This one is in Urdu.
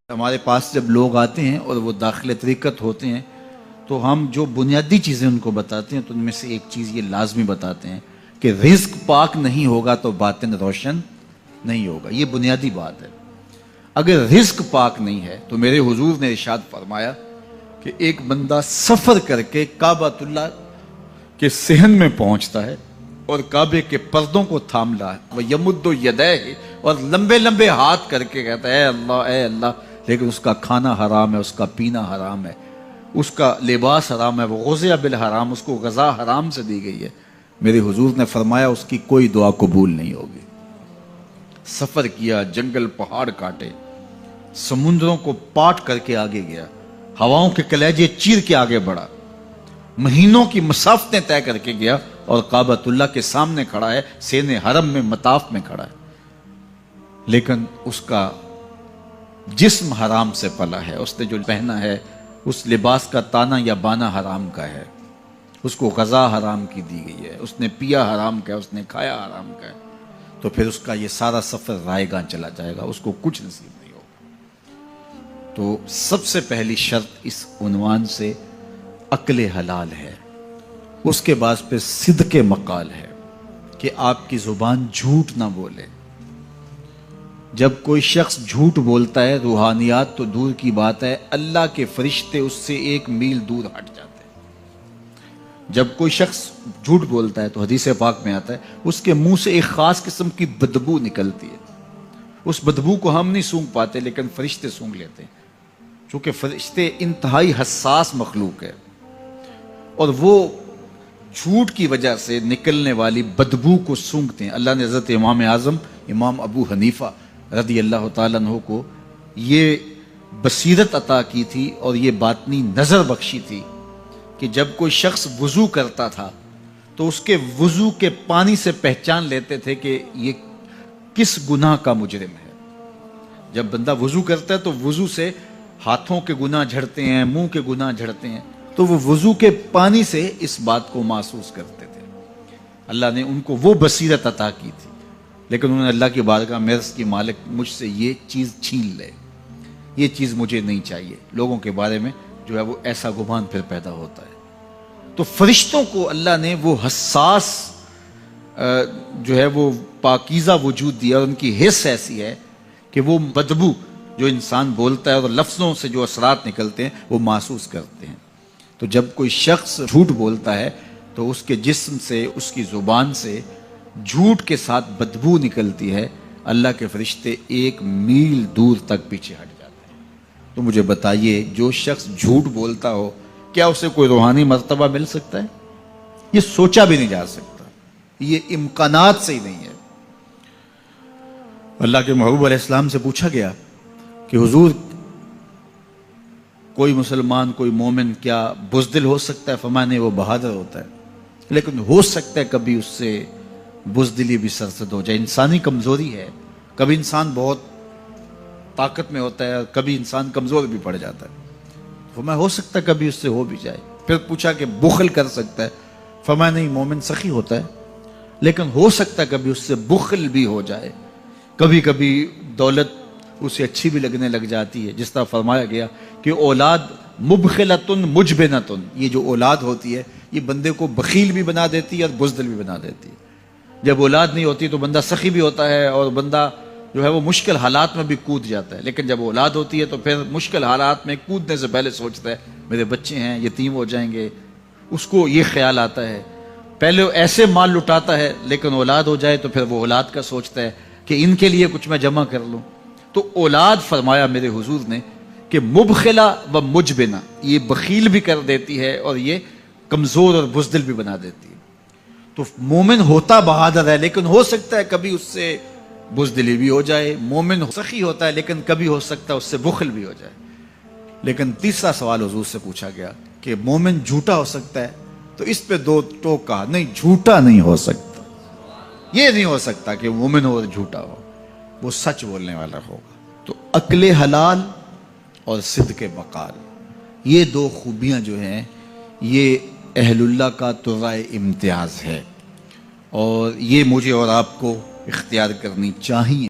ہمارے پاس جب لوگ آتے ہیں اور وہ داخل طریقت ہوتے ہیں تو ہم جو بنیادی چیزیں ان کو بتاتے ہیں تو ان میں سے ایک چیز یہ لازمی بتاتے ہیں کہ رزق پاک نہیں ہوگا تو باطن روشن نہیں ہوگا. یہ بنیادی بات ہے. اگر رزق پاک نہیں ہے تو میرے حضور نے ارشاد فرمایا کہ ایک بندہ سفر کر کے کعبۃ اللہ کے صحن میں پہنچتا ہے اور کعبے کے پردوں کو تھام لا ہے وہ یمد یدیہ اور لمبے لمبے ہاتھ کر کے کہتا ہے اے اللہ, لیکن اس کا کھانا حرام ہے, اس کا پینا حرام ہے, اس کا لباس حرام ہے, وہ غزیہ بالحرام, اس کو غذا حرام سے دی گئی ہے. میرے حضور نے فرمایا اس کی کوئی دعا قبول نہیں ہوگی. سفر کیا, جنگل پہاڑ کاٹے, سمندروں کو پاٹ کر کے آگے گیا, ہواؤں کے کلیجے چیر کے آگے بڑھا, مہینوں کی مسافتیں طے کر کے گیا اور کعبۃ اللہ کے سامنے کھڑا ہے, سین حرم میں مطاف میں کھڑا ہے, لیکن اس کا جسم حرام سے پلا ہے. اس نے جو پہنا ہے اس لباس کا تانا یا بانا حرام کا ہے, اس کو غذا حرام کی دی گئی ہے, اس نے پیا حرام کا ہے, اس نے کھایا حرام کا ہے, تو پھر اس کا یہ سارا سفر رائے گاں چلا جائے گا, اس کو کچھ نصیب نہیں ہوگا. تو سب سے پہلی شرط اس عنوان سے عقل حلال ہے. اس کے بعد پہ صدق مقال ہے کہ آپ کی زبان جھوٹ نہ بولے. جب کوئی شخص جھوٹ بولتا ہے روحانیات تو دور کی بات ہے, اللہ کے فرشتے اس سے 1 میل دور ہٹ جاتے ہیں. جب کوئی شخص جھوٹ بولتا ہے تو حدیث پاک میں آتا ہے اس کے منہ سے ایک خاص قسم کی بدبو نکلتی ہے. اس بدبو کو ہم نہیں سونگھ پاتے لیکن فرشتے سونگھ لیتے ہیں, چونکہ فرشتے انتہائی حساس مخلوق ہے اور وہ جھوٹ کی وجہ سے نکلنے والی بدبو کو سونگھتے ہیں. اللہ نے حضرت امام اعظم امام ابو حنیفہ رضی اللہ تعالیٰ عنہ کو یہ بصیرت عطا کی تھی اور یہ باطنی نظر بخشی تھی کہ جب کوئی شخص وضو کرتا تھا تو اس کے وضو کے پانی سے پہچان لیتے تھے کہ یہ کس گناہ کا مجرم ہے. جب بندہ وضو کرتا ہے تو وضو سے ہاتھوں کے گناہ جھڑتے ہیں, منہ کے گناہ جھڑتے ہیں, تو وہ وضو کے پانی سے اس بات کو محسوس کرتے تھے. اللہ نے ان کو وہ بصیرت عطا کی تھی, لیکن انہوں نے اللہ کی بارگاہ میں عرض کی مالک مجھ سے یہ چیز چھین لے, یہ چیز مجھے نہیں چاہیے. لوگوں کے بارے میں جو ہے وہ ایسا گمان پھر پیدا ہوتا ہے. تو فرشتوں کو اللہ نے وہ حساس جو ہے وہ پاکیزہ وجود دیا, اور ان کی حس ایسی ہے کہ وہ بدبو جو انسان بولتا ہے اور لفظوں سے جو اثرات نکلتے ہیں وہ محسوس کرتے ہیں. تو جب کوئی شخص جھوٹ بولتا ہے تو اس کے جسم سے, اس کی زبان سے جھوٹ کے ساتھ بدبو نکلتی ہے. اللہ کے فرشتے 1 میل دور تک پیچھے ہٹ جاتے ہیں. تو مجھے بتائیے جو شخص جھوٹ بولتا ہو کیا اسے کوئی روحانی مرتبہ مل سکتا ہے؟ یہ سوچا بھی نہیں جا سکتا, یہ امکانات سے ہی نہیں ہے. اللہ کے محبوب علیہ السلام سے پوچھا گیا کہ حضور کوئی مسلمان کوئی مومن کیا بزدل ہو سکتا ہے؟ فرمایا نہیں, وہ بہادر ہوتا ہے, لیکن ہو سکتا ہے کبھی اس سے بزدلی بھی سرزد ہو جائے. انسانی کمزوری ہے, کبھی انسان بہت طاقت میں ہوتا ہے اور کبھی انسان کمزور بھی پڑ جاتا ہے. فرمایا ہو سکتا ہے کبھی اس سے ہو بھی جائے. پھر پوچھا کہ بخل کر سکتا ہے؟ فرمایا نہیں, مومن سخی ہوتا ہے لیکن ہو سکتا ہے کبھی اس سے بخل بھی ہو جائے. کبھی کبھی دولت اسے اچھی بھی لگنے لگ جاتی ہے, جس طرح فرمایا گیا کہ اولاد مبخلتن مجبنتن, یہ جو اولاد ہوتی ہے یہ بندے کو بخیل بھی بنا دیتی ہے اور بزدل بھی بنا دیتی ہے. جب اولاد نہیں ہوتی تو بندہ سخی بھی ہوتا ہے اور بندہ جو ہے وہ مشکل حالات میں بھی کود جاتا ہے, لیکن جب اولاد ہوتی ہے تو پھر مشکل حالات میں کودنے سے پہلے سوچتا ہے میرے بچے ہیں یتیم ہو جائیں گے. اس کو یہ خیال آتا ہے, پہلے ایسے مال لٹاتا ہے لیکن اولاد ہو جائے تو پھر وہ اولاد کا سوچتا ہے کہ ان کے لیے کچھ میں جمع کر لوں. تو اولاد فرمایا میرے حضور نے کہ مبخلہ و مجبنہ, یہ بخیل بھی کر دیتی ہے اور یہ کمزور اور بزدل بھی بنا دیتی ہے. تو مومن ہوتا بہادر ہے لیکن ہو سکتا ہے کبھی اس سے بزدلی بھی ہو جائے. مومن سخی ہوتا ہے لیکن کبھی ہو سکتا ہے اس سے بخل بھی ہو جائے. لیکن تیسرا سوال حضور سے پوچھا گیا کہ مومن جھوٹا ہو سکتا ہے؟ تو اس پہ 2 ٹوک کہا, نہیں جھوٹا نہیں ہو سکتا. یہ نہیں ہو سکتا کہ مومن ہو اور جھوٹا ہو, وہ سچ بولنے والا ہوگا. تو عقل حلال اور صدق مقال, یہ 2 خوبیاں جو ہیں یہ اہل اللہ کا ترائے امتیاز ہے, اور یہ مجھے اور آپ کو اختیار کرنی چاہیے.